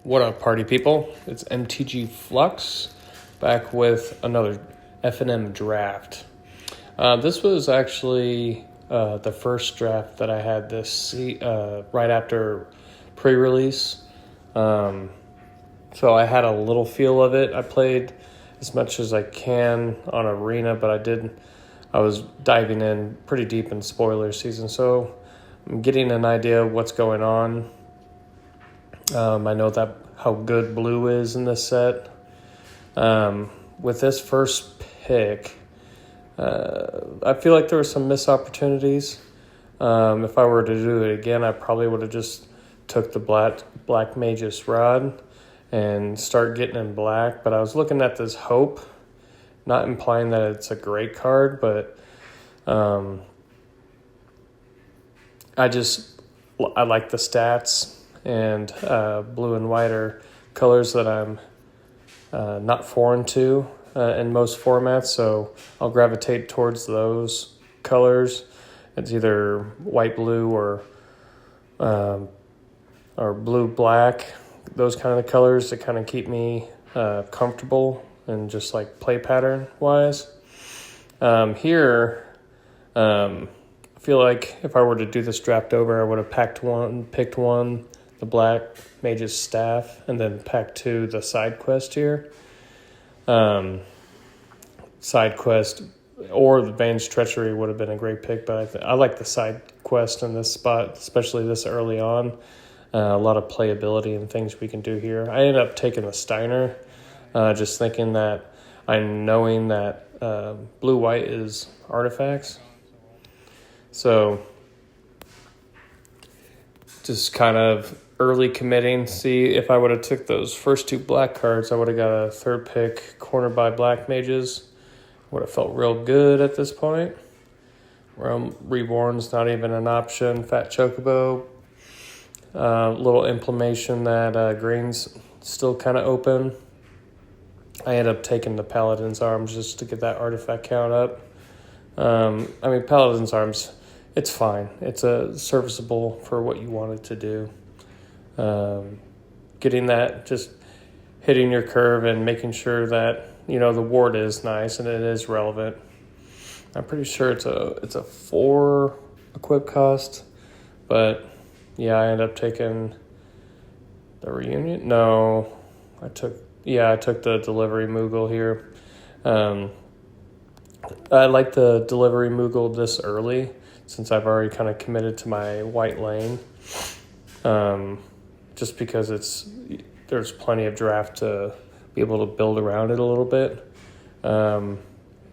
What up, party people? It's MTG Flux back with another F&M draft. This was actually the first draft that I had right after pre-release. So I had a little feel of it. I played as much as I can on Arena, but I was diving in pretty deep in spoiler season, so I'm getting an idea of what's going on. I know that how good blue is in this set. With this first pick, I feel like there were some missed opportunities. If I were to do it again, I probably would have just took the black Magus Rod and start getting in black. But I was looking at this Hope, not implying that it's a great card, but I like the stats. And blue and white are colors that I'm not foreign to in most formats, so I'll gravitate towards those colors. It's either white blue or blue black, those kind of colors that kind of keep me comfortable and just like play pattern wise. Here, I feel like if I were to do this draft over, I would have picked one, the black Mage's Staff, and then pack 2, the side quest here. Side quest or the Vane's Treachery would have been a great pick, but I like the side quest in this spot, especially this early on. A lot of playability and things we can do here. I ended up taking the Steiner, just thinking that knowing that blue-white is artifacts. So just kind of early committing. See, if I would have took those first 2 black cards, I would have got a third pick cornered by black mages. Would have felt real good at this point. Realm Reborn's not even an option. Fat Chocobo. Little inflammation that green's still kind of open. I ended up taking the Paladin's Arms just to get that artifact count up. Paladin's Arms, it's fine. It's serviceable for what you want it to do. Getting that, just hitting your curve and making sure that, the ward is nice and it is relevant. I'm pretty sure it's a 4 equip cost, but yeah, I ended up taking the Reunion. No, I took the Delivery Moogle here. I like the Delivery Moogle this early since I've already kind of committed to my white lane. Just because there's plenty of draft to be able to build around it a little bit. And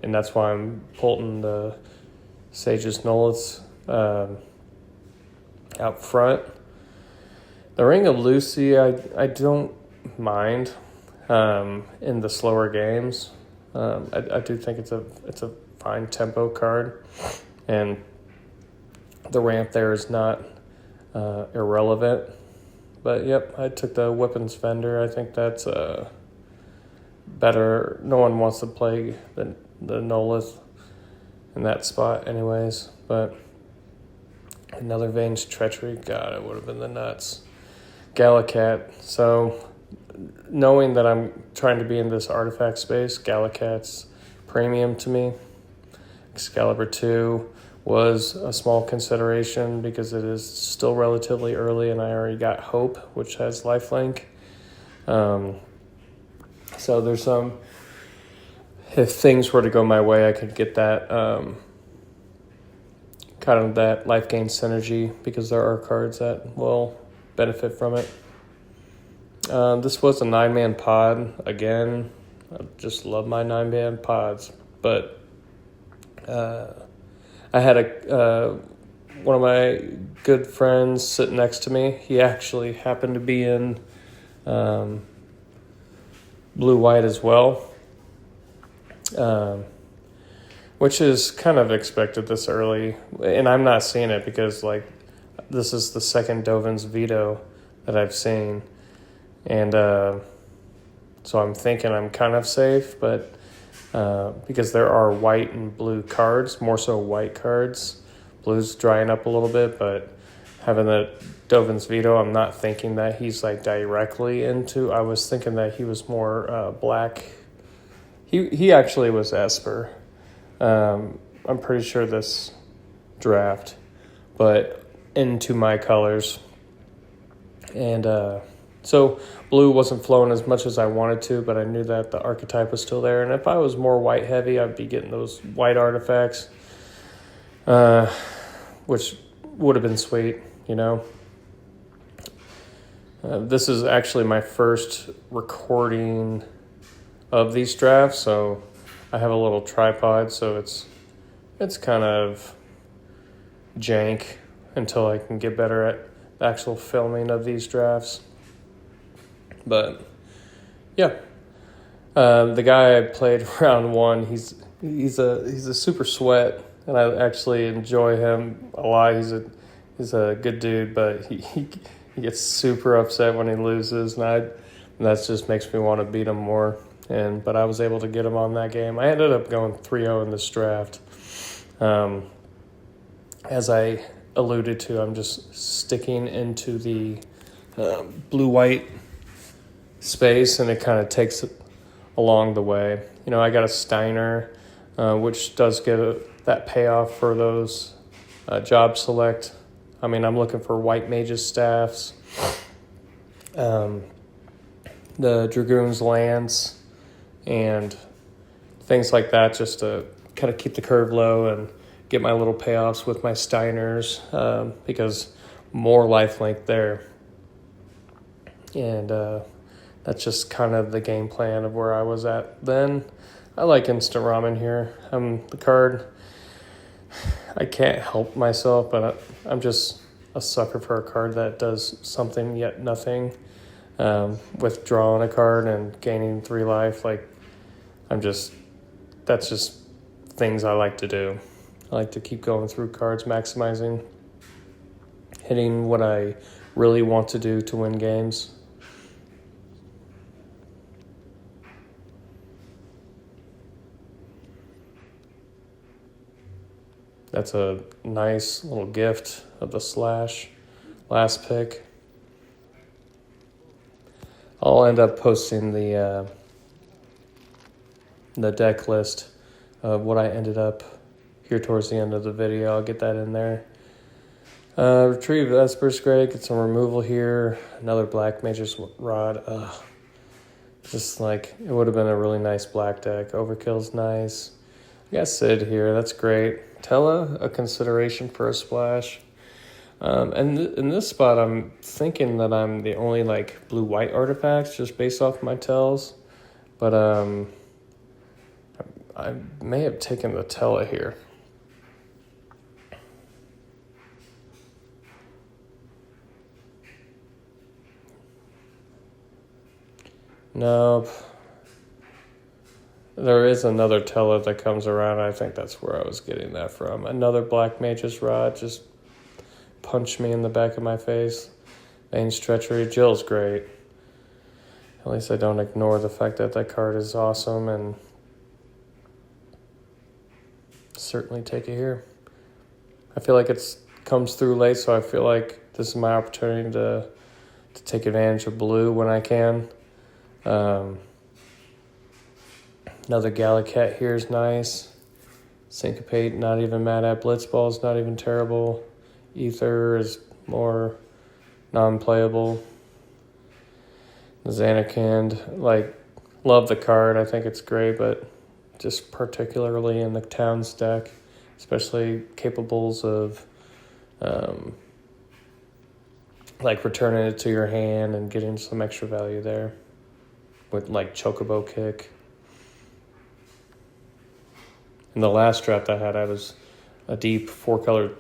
that's why I'm pulling the Sage's Nulliths out front. The Ring of Lucy, I don't mind in the slower games. I do think it's a fine tempo card, and the ramp there is not irrelevant. But yep, I took the Weapons Vendor. I think that's better. No one wants to play the Nolith in that spot anyways. But another Vane's Treachery, God, it would have been the nuts. Galacat. So knowing that I'm trying to be in this artifact space, Galacat's premium to me. Excalibur 2 was a small consideration because it is still relatively early and I already got Hope, which has lifelink. So there's some, if things were to go my way, I could get that kind of that life gain synergy because there are cards that will benefit from it. This was a 9-man pod. Again, I just love my 9-man pods, but I had one of my good friends sit next to me. He actually happened to be in blue-white as well, which is kind of expected this early. And I'm not seeing it because, this is the second Dovin's Veto that I've seen. And so I'm thinking I'm kind of safe, but because there are white and blue cards, more so white cards. Blue's drying up a little bit, but having the Dovin's Veto, I'm not thinking that he's like directly into. I was thinking that he was more black. He actually was Esper. I'm pretty sure this draft, but into my colors. And so blue wasn't flowing as much as I wanted to, but I knew that the archetype was still there. And if I was more white heavy, I'd be getting those white artifacts, which would have been sweet, you know. This is actually my first recording of these drafts, so I have a little tripod, so it's kind of jank until I can get better at the actual filming of these drafts. But yeah, the guy I played round one, he's a super sweat, and I actually enjoy him a lot. He's a good dude, but he gets super upset when he loses, and that just makes me want to beat him more. But I was able to get him on that game. I ended up going 3-0 in this draft. As I alluded to, I'm just sticking into the blue-white space, and it kind of takes it along the way. You know, I got a Steiner, which does get that payoff for those job select. I mean, I'm looking for white mages staffs, the Dragoon's Lance, and things like that, just to kind of keep the curve low and get my little payoffs with my Steiners, because more lifelink there. And that's just kind of the game plan of where I was at then. I like instant ramen here. The card, I can't help myself, but I'm just a sucker for a card that does something yet nothing. Withdrawing a card and gaining 3 life, like that's just things I like to do. I like to keep going through cards, maximizing, hitting what I really want to do to win games. That's a nice little gift of the Slash last pick. I'll end up posting the deck list of what I ended up here towards the end of the video. I'll get that in there. Retrieve Esper's great. Get some removal here. Another Black Mage's Rod. Just like, it would have been a really nice black deck. Overkill's nice. I got Sid here. That's great. Tella, a consideration for a splash. And in this spot, I'm thinking that I'm the only like blue-white artifacts just based off my tells. But I may have taken the Tella here. Nope. There is another Tella that comes around. I think that's where I was getting that from. Another Black Mage's Rod just punched me in the back of my face. Vane's Treachery. Jill's great. At least I don't ignore the fact that that card is awesome, and certainly take it here. I feel like it comes through late, so I feel like this is my opportunity to take advantage of blue when I can. Another Galacat here is nice. Syncopate, not even mad at. Blitzball is not even terrible. Ether is more non-playable. Xanarkand, like, love the card. I think it's great, but just particularly in the Towns deck, especially capables of like returning it to your hand and getting some extra value there with like Chocobo Kick. In the last draft I was a deep 4-color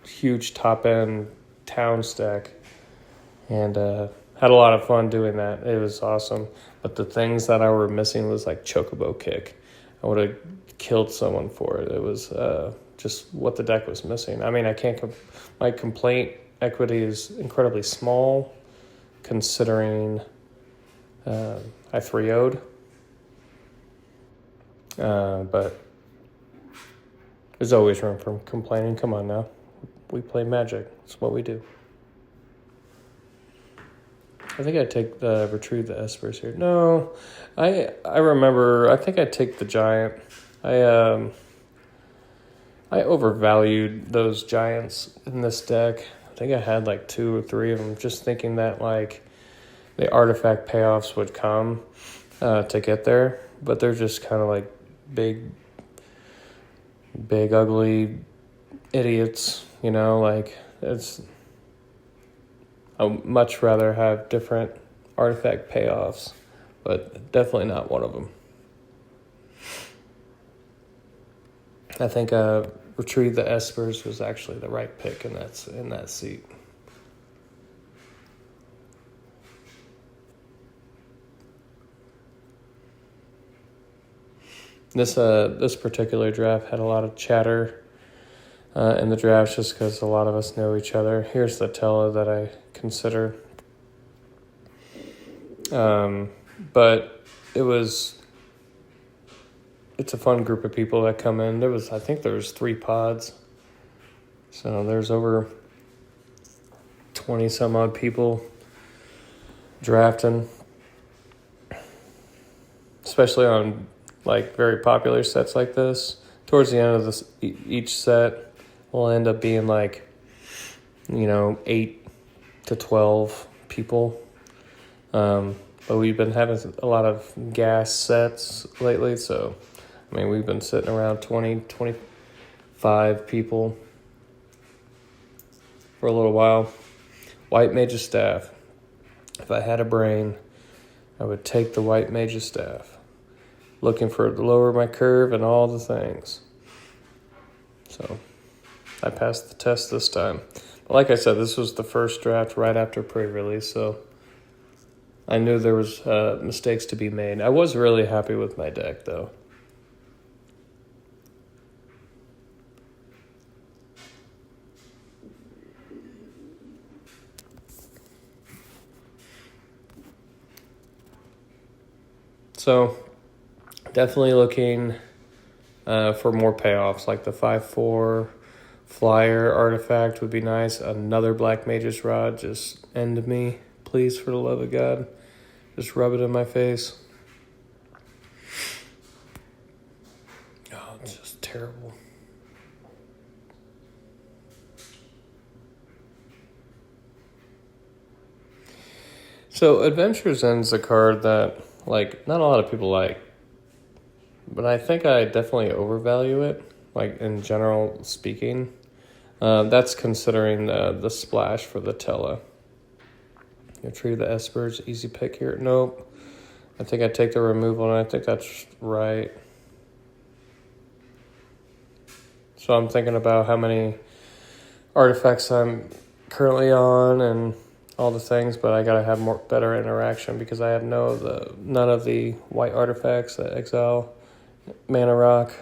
huge top-end town stack, and had a lot of fun doing that. It was awesome. But the things that I were missing was like Chocobo Kick. I would have killed someone for it. It was just what the deck was missing. I mean, I can't... my complaint equity is incredibly small, considering I 3-0'd. But there's always room for complaining. Come on now. we play Magic. It's what we do. I think I'd take retrieve the Espers here. No, I remember. I think I'd take the Giant. I overvalued those Giants in this deck. I think I had like 2 or 3 of them, just thinking that like the artifact payoffs would come to get there, but they're just kind of like big ugly idiots, you know. Like I'd much rather have different artifact payoffs, but definitely not one of them. I think retrieve the Espers was actually the right pick in that seat. This particular draft had a lot of chatter in the draft just because a lot of us know each other. Here's the Tella that I consider. But it's a fun group of people that come in. I think there was 3 pods. So there's over 20 some odd people drafting. Especially on like very popular sets like this. Towards the end of this, each set will end up being like, 8 to 12 people. But we've been having a lot of gas sets lately, so we've been sitting around 20, 25 people for a little while. White Mage's Staff. If I had a brain, I would take the White Mage's Staff. Looking for to lower my curve and all the things. So I passed the test this time. But like I said, this was the first draft right after pre-release, so I knew there was mistakes to be made. I was really happy with my deck, though. So definitely looking for more payoffs, like the 5/4 flyer artifact would be nice. Another Black Mage's Rod, just end me, please, for the love of God. Just rub it in my face. Oh, it's just terrible. So Adventure's End's a card that, like, not a lot of people like. But I think I definitely overvalue it, like in general speaking. That's considering the splash for the Tella. Retrieve the Espers, easy pick here. Nope. I think I take the removal, and I think that's right. So I'm thinking about how many artifacts I'm currently on and all the things, but I gotta have better interaction because I have none of the white artifacts that exile. Mana Rock.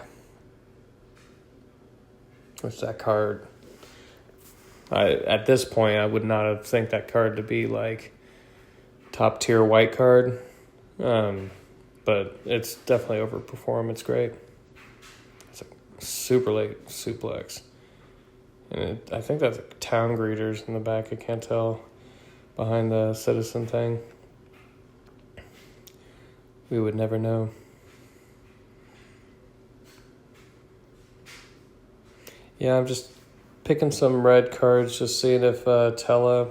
What's that card? At this point, I would not have think that card to be like top tier white card. But it's definitely overperformed. It's great. It's a super late suplex. And I think that's Town Greeters in the back. I can't tell behind the citizen thing. We would never know. Yeah, I'm just picking some red cards, just seeing if Tella,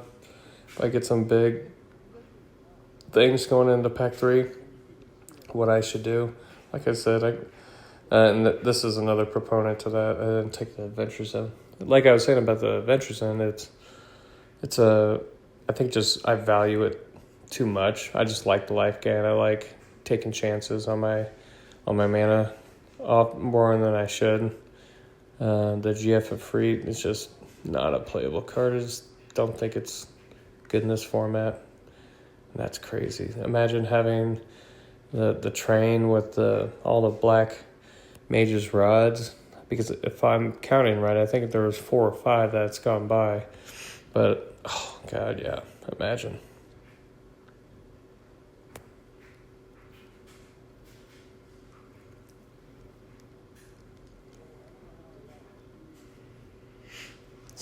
if I get some big things going into Pack 3, what I should do. Like I said, and this is another proponent to that. I didn't take the Adventures In. Like I was saying about the Adventures In, I think just I value it too much. I just like the life gain. I like taking chances on my mana off more than I should. The GF of Free is just not a playable card. I just don't think it's good in this format. And that's crazy. Imagine having the train with all the Black Mage's Rods. Because if I'm counting right, I think there was 4 or 5 that's gone by. But, oh, God, yeah. Imagine.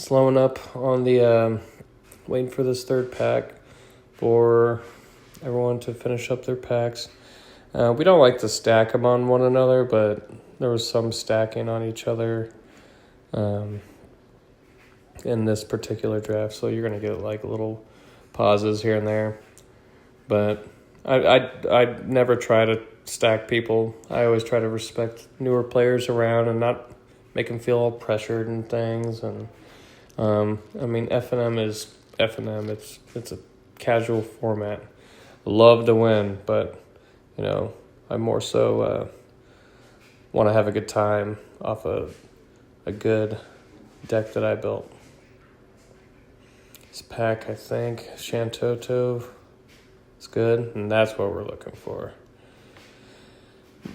slowing up on the waiting for this third pack for everyone to finish up their packs. We don't like to stack them on one another, but there was some stacking on each other in this particular draft, so you're going to get like little pauses here and there. But I never try to stack people. I always try to respect newer players around and not make them feel all pressured and things. And I mean, F&M is F&M. It's a casual format. Love to win, but you know, I more so want to have a good time off a good deck that I built. This pack, I think, Shantoto is good, and that's what we're looking for.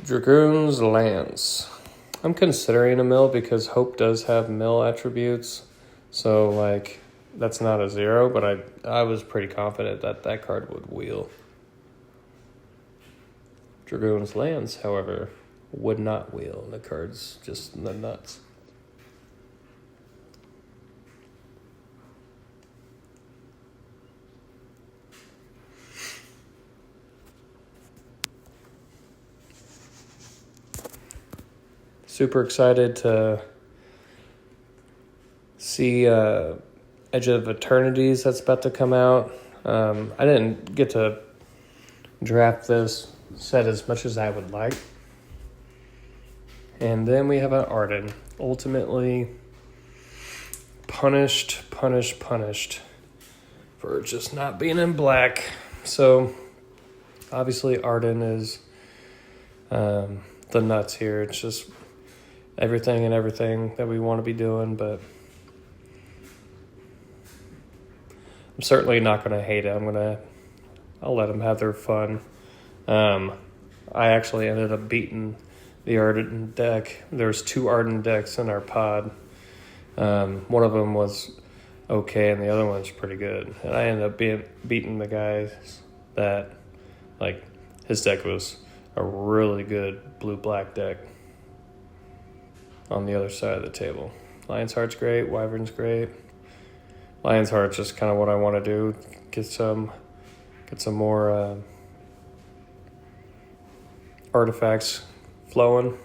Dragoon's Lance. I'm considering a mill because Hope does have mill attributes, so like that's not a 0, but I was pretty confident that that card would wheel. Dragoon's Lance, however, would not wheel. The card's just the nuts. Super excited to see Edge of Eternities that's about to come out. I didn't get to draft this set as much as I would like. And then we have an Arden. Ultimately punished for just not being in black. So obviously Arden is the nuts here. It's just everything that we want to be doing, but I'm certainly not going to hate it. I'll let them have their fun. I actually ended up beating the Arden deck. There's 2 Arden decks in our pod. One of them was okay, and the other one's pretty good. And I ended up beating the guys that, like, his deck was a really good blue-black deck on the other side of the table. Lion's Heart's great. Wyvern's great. Lion's Heart's just kind of what I want to do. Get some more artifacts flowing.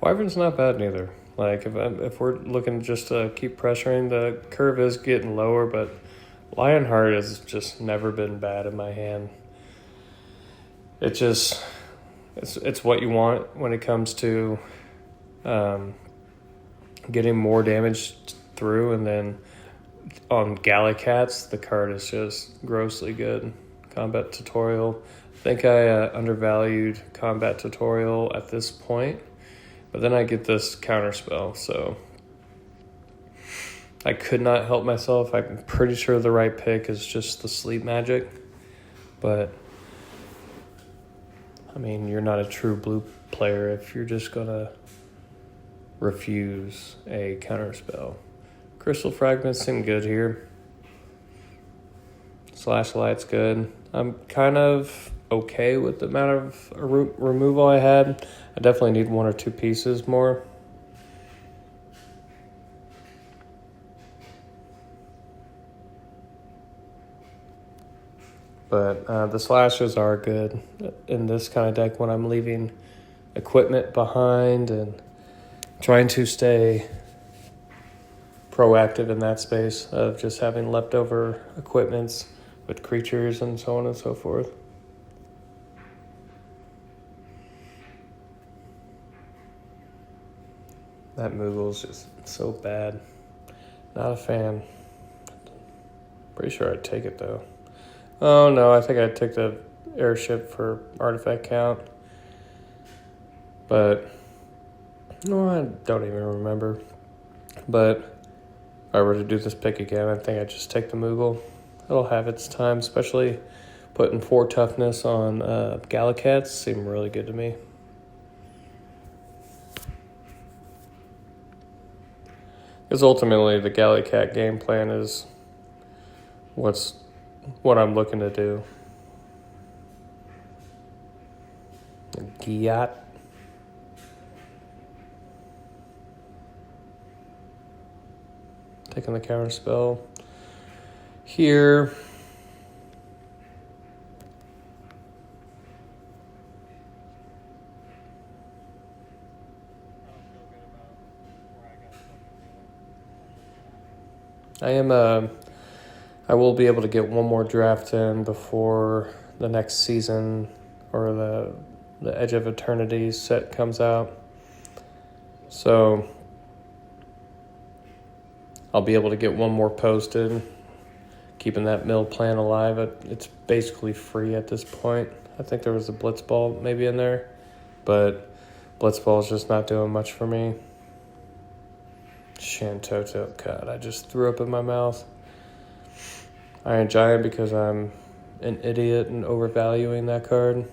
Wyvern's not bad neither. Like if we're looking just to keep pressuring, the curve is getting lower, but Lionheart has just never been bad in my hand. It's what you want when it comes to getting more damage through, and then on Gallicats, the card is just grossly good. Combat Tutorial. I think I undervalued Combat Tutorial at this point, but then I get this counterspell, so I could not help myself. I'm pretty sure the right pick is just the Sleep Magic, but I mean, you're not a true blue player if you're just gonna refuse a counterspell. Crystal Fragments seem good here. Slash Light's good. I'm kind of okay with the amount of removal I had. I definitely need 1 or 2 pieces more. But the slashes are good in this kind of deck when I'm leaving equipment behind and trying to stay proactive in that space of just having leftover equipments with creatures and so on and so forth. That Moogle's just so bad. Not a fan. Pretty sure I'd take it though. Oh no, I think I'd take the airship for artifact count. But no, I don't even remember. But if I were to do this pick again, I think I'd just take the Moogle. It'll have its time, especially putting 4 toughness on Gallicats seem really good to me. Because ultimately the Gallicat game plan is what I'm looking to do. Giat. taking the counter spell here. I will be able to get one more draft in before the next season or the Edge of Eternity set comes out. So I'll be able to get one more posted, keeping that mill plan alive. It's basically free at this point. I think there was a Blitzball maybe in there, but Blitzball is just not doing much for me. Shantoto, God, I just threw up in my mouth. Iron Giant because I'm an idiot and overvaluing that card.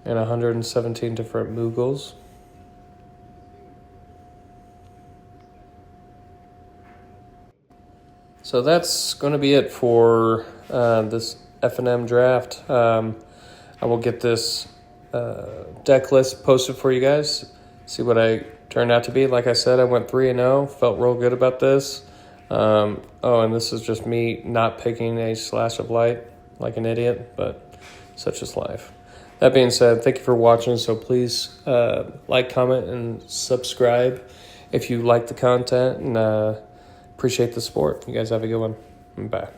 And 117 different Moogles. So that's going to be it for this F&M draft. I will get this deck list posted for you guys. See what I turned out to be. Like I said, I went 3-0. Felt real good about this. And this is just me not picking a Slash of Light like an idiot, but such is life. That being said, thank you for watching. So please like, comment, and subscribe if you like the content, and appreciate the support. You guys have a good one. Bye.